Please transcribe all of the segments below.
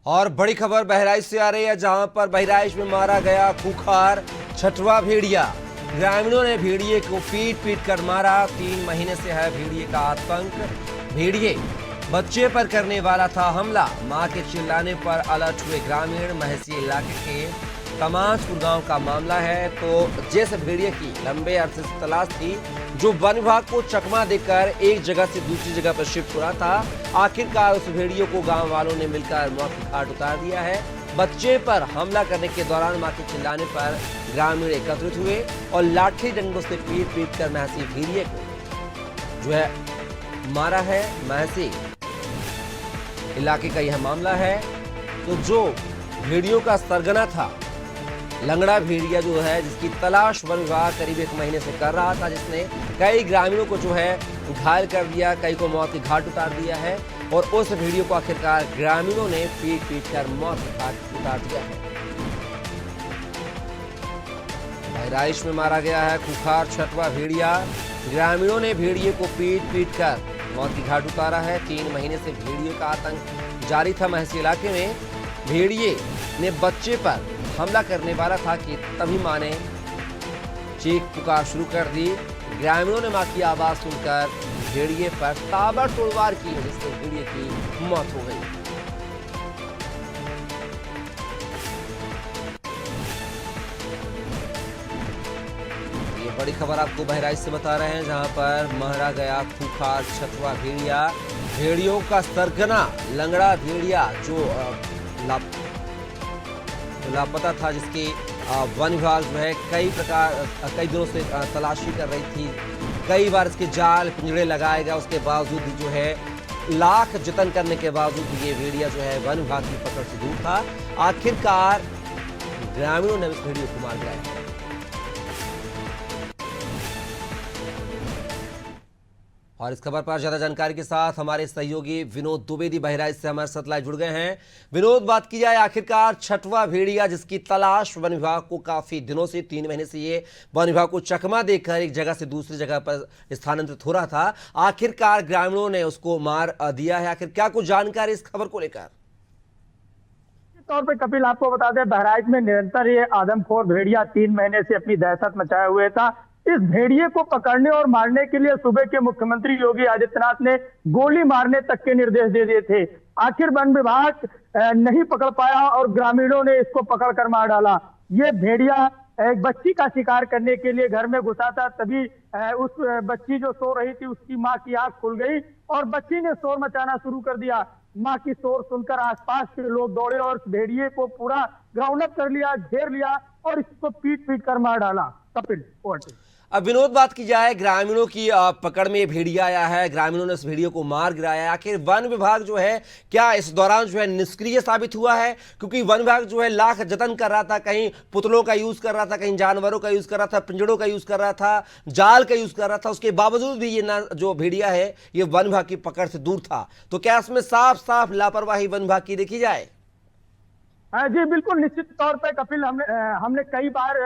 और बड़ी खबर बहराइच से आ रही है, जहां पर बहराइच में मारा गया खूंखार छठवां भेड़िया। ग्रामीणों ने भेड़िए को पीट पीट कर मारा। 3 महीने से है भेड़िए का आतंक। भेड़िए बच्चे पर करने वाला था हमला। मां के चिल्लाने पर अलर्ट हुए ग्रामीण। महसी इलाके के तमाशपुर गांव का मामला है। तो जैसे भेड़िए की लंबे अरसे से तलाश थी, जो वन विभाग को चकमा देकर एक जगह से दूसरी जगह पर शिफ्ट हो रहा था, आखिरकार उस भेड़िए को गांव वालों ने मिलकर मौत की घाट उतार दिया है। बच्चे पर हमला करने के दौरान मां के चिल्लाने पर ग्रामीण एकत्रित हुए और लाठी डंडों से पीट पीट कर महसी भेड़िए को जो है मारा है। महसी इलाके का यह मामला है। तो जो भेड़ियों का सरगना था, लंगड़ा भेड़िया जो है, जिसकी तलाश वन विभाग करीब 1 महीने से कर रहा था, जिसने कई ग्रामीणों को जो है घायल कर दिया, कई को मौत की घाट उतार दिया है। और उस भेड़ियों को आखिरकार ग्रामीणों ने पीट पीट कर मौत की घाट उतार दिया है। बहराइच में मारा गया है खूंखार छठवां भेड़िया। ग्रामीणों ने भेड़िए को पीट पीट कर मौत की घाट उतारा है। 3 महीने से भेड़ियों का आतंक जारी था महसी इलाके में। भेड़िए ने बच्चे पर हमला करने वाला था कि तभी मां ने चीख पुकार शुरू कर दी। ग्रामीणों ने मां की आवाज सुनकर भेड़िए पर ताबड़तोड़ वार की, जिससे भेड़िए की मौत हो गई। ये बड़ी खबर आपको बहराइच से बता रहे हैं, जहां पर मारा गया खूंखार छठवां भेड़िया। भेड़ियों का सरगना लंगड़ा भेड़िया जो लापता था, जिसकी वन विभाग जो है कई दिनों से तलाशी कर रही थी। कई बार इसके जाल पिंजड़े लगाए गए, उसके बावजूद भी जो है लाख जतन करने के बावजूद भी ये भेड़िया जो है वन विभाग की पकड़ से दूर था। आखिरकार ग्रामीणों ने इस भेड़िए को मार गिराया। और इस खबर पर ज्यादा जानकारी के साथ हमारे सहयोगी विनोद द्विवेदी बहराइच से हमारे साथ लाइव जुड़ गए हैं। विनोद, बात की जाए आखिरकार छठवां भेड़िया, जिसकी तलाश वन विभाग को काफी दिनों से 3 महीने से ये वन विभाग को चकमा देकर एक जगह से दूसरी जगह पर स्थानांतरित हो रहा था, आखिरकार ग्रामीणों ने उसको मार दिया है। आखिर क्या कुछ जानकारी इस खबर को लेकर? तौर पे कपिल, आपको बता दें, बहराइच में निरंतर ये आदमखोर भेड़िया 3 महीने से अपनी दहशत मचाए हुए था। इस भेड़िए को पकड़ने और मारने के लिए सूबे के मुख्यमंत्री योगी आदित्यनाथ ने गोली मारने तक के निर्देश दे दिए थे। आखिर वन विभाग नहीं पकड़ पाया और ग्रामीणों ने इसको पकड़कर मार डाला। ये भेड़िया एक बच्ची का शिकार करने के लिए घर में घुसा था, तभी उस बच्ची जो सो रही थी उसकी माँ की आंख खुल गई और बच्ची ने शोर मचाना शुरू कर दिया। माँ की शोर सुनकर आसपास के लोग दौड़े और भेड़िए को पूरा ग्राउंड अप कर लिया, घेर लिया और इसको पीट पीट कर मार डाला। कपिल, अब विनोद, बात की जाए ग्रामीणों की पकड़ में भेड़िया आया है, ग्रामीणों ने इस भेड़ियों को मार गिराया है। आखिर वन विभाग जो है क्या इस दौरान जो है निष्क्रिय साबित हुआ है? क्योंकि वन विभाग जो है लाख जतन कर रहा था, कहीं पुतलों का यूज कर रहा था, कहीं जानवरों का यूज कर रहा था, पिंजड़ों का यूज कर रहा था, जाल का यूज कर रहा था, उसके बावजूद भी ये जो भेड़िया है ये वन विभाग की पकड़ से दूर था। तो क्या इसमें साफ साफ लापरवाही वन विभाग की देखी जाए? जी बिल्कुल, निश्चित तौर पे कपिल, हमने कई बार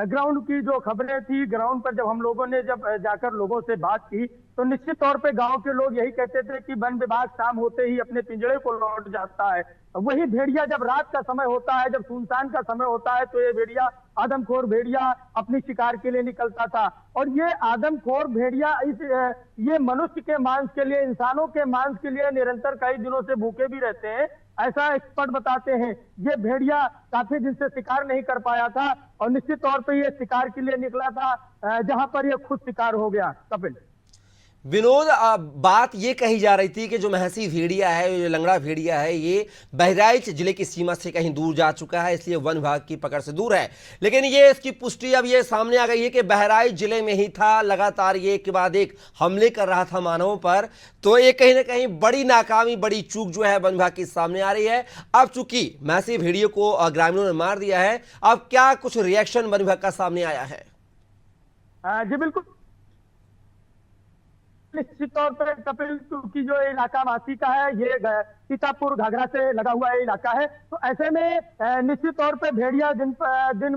ग्राउंड की जो खबरें थी, ग्राउंड पर जब हम लोगों ने जब जाकर लोगों से बात की, तो निश्चित तौर पे गांव के लोग यही कहते थे कि वन विभाग शाम होते ही अपने पिंजड़े को लौट जाता है। वही भेड़िया जब रात का समय होता है, जब सुनसान का समय होता है, तो ये भेड़िया, आदमखोर भेड़िया, अपनी शिकार के लिए निकलता था। और ये आदमखोर भेड़िया ये मनुष्य के मांस के लिए, इंसानों के मांस के लिए निरंतर कई दिनों से भूखे भी रहते हैं, ऐसा एक्सपर्ट बताते हैं। ये भेड़िया काफी दिन से शिकार नहीं कर पाया था और निश्चित तौर पे ये शिकार के लिए निकला था, जहां पर ये खुद शिकार हो गया। कपिल, विनोद, बात ये कही जा रही थी कि जो महसी भेड़िया है, जो लंगड़ा भेड़िया है, ये बहराइच जिले की सीमा से कहीं दूर जा चुका है, इसलिए वन विभाग की पकड़ से दूर है। लेकिन ये इसकी पुष्टि अब ये सामने आ गई है कि बहराइच जिले में ही था, लगातार ये एक के बाद एक हमले कर रहा था मानवों पर। तो ये कहीं ना कहीं बड़ी नाकामी, बड़ी चूक जो है वन विभाग की सामने आ रही है। अब चूंकि महसी भेड़ियों को ग्रामीणों ने मार दिया है, अब क्या कुछ रिएक्शन वन विभाग का सामने आया है? जी बिल्कुल, निश्चित तौर पर कपिल, क्योंकि जो इलाका मासी का है, ये सीतापुर घाघरा से लगा हुआ इलाका है, तो ऐसे में निश्चित तौर पे भेड़िया दिन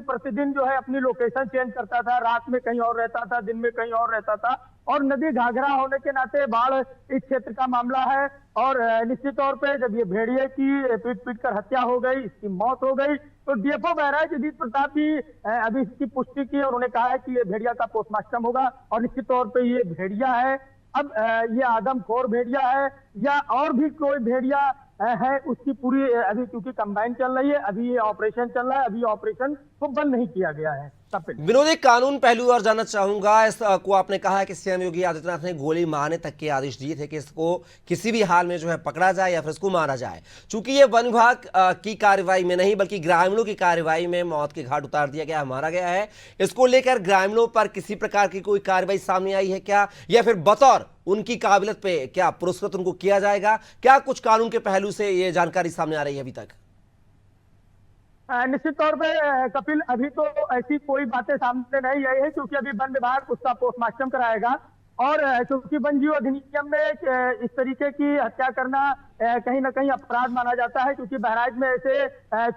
प्रतिदिन जो है अपनी लोकेशन चेंज करता था। रात में कहीं और रहता था, दिन में कहीं और रहता था। और नदी घाघरा होने के नाते बाढ़ इस क्षेत्र का मामला है, और निश्चित तौर पे जब ये भेड़िए की पीट पीट कर हत्या हो गई, इसकी मौत हो गई, तो डीएफओ बहराइच अजीत प्रताप भी अभी इसकी पुष्टि की और उन्होंने कहा है कि ये भेड़िया का पोस्टमार्टम होगा और निश्चित तौर पे ये भेड़िया है। अब ये आदमखोर भेड़िया है या और भी कोई भेड़िया है, उसकी पूरी अभी क्योंकि कंबाइन चल रही है, अभी ये ऑपरेशन चल रहा है, अभी ऑपरेशन को बंद नहीं किया गया है। विनोद, एक कानून पहलू और जानना चाहूंगा। इस को आपने कहा है कि सीएम योगी आदित्यनाथ ने गोली मारने तक के आदेश दिए थे कि इसको किसी भी हाल में जो है पकड़ा जाए या फिर इसको मारा जाए। चूंकि ये वन विभाग की कार्रवाई में नहीं बल्कि ग्रामीणों की कार्रवाई में मौत के घाट उतार दिया गया, मारा गया है, इसको लेकर ग्रामीणों पर किसी प्रकार की कोई कार्रवाई सामने आई है क्या, या फिर बतौर उनकी काबिलियत पे क्या पुरस्कृत उनको किया जाएगा? क्या कुछ कानून के पहलू से ये जानकारी सामने आ रही है अभी तक? निश्चित तौर पे कपिल, अभी तो ऐसी कोई बातें सामने नहीं आई है क्योंकि अभी वन विभाग उसका पोस्टमार्टम कराएगा और क्योंकि वन जीव अधिनियम में इस तरीके की हत्या करना कहीं ना कहीं अपराध माना जाता है, क्योंकि बहराइच में ऐसे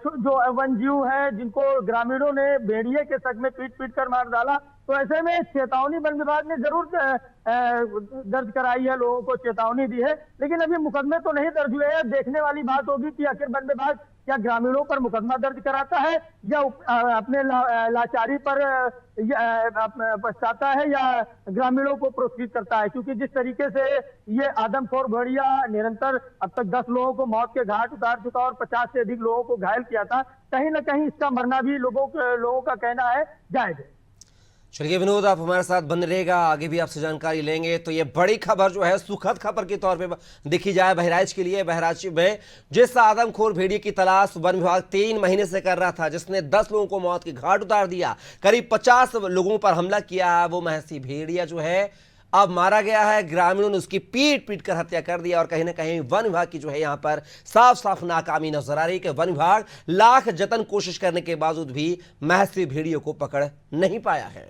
जो वन जीव है जिनको ग्रामीणों ने भेड़िए के शक में पीट पीट कर मार डाला, तो ऐसे में चेतावनी वन विभाग ने जरूर दर्ज कराई है, लोगों को चेतावनी दी है, लेकिन अभी मुकदमे तो नहीं दर्ज हुए हैं। देखने वाली बात होगी कि आखिर वन विभाग क्या ग्रामीणों पर मुकदमा दर्ज कराता है या अपने लाचारी पर पछताता है या ग्रामीणों को पुरस्कृत करता है, क्योंकि जिस तरीके से ये आदमखोर भेड़िया निरंतर अब तक 10 लोगों को मौत के घाट उतार चुका और 50 से अधिक लोगों को घायल किया था, कहीं ना कहीं इसका मरना भी लोगों का कहना है जायज है। चलिए विनोद, आप हमारे साथ बंद रहेगा, आगे भी आपसे जानकारी लेंगे। तो ये बड़ी खबर जो है सुखद खबर के तौर पे देखी जाए बहराइच के लिए। बहराइच में जिस आदमखोर भेड़िए की तलाश वन विभाग 3 महीने से कर रहा था, जिसने 10 लोगों को मौत के घाट उतार दिया, करीब 50 लोगों पर हमला किया, वो महसी भेड़िया जो है अब मारा गया है। ग्रामीणों ने उसकी पीट पीट कर हत्या कर दिया और कहीं ना कहीं वन विभाग की जो है यहां पर साफ साफ नाकामी नजर आ रही है कि वन विभाग लाख जतन कोशिश करने के बावजूद भी महसी भेड़ियों को पकड़ नहीं पाया है।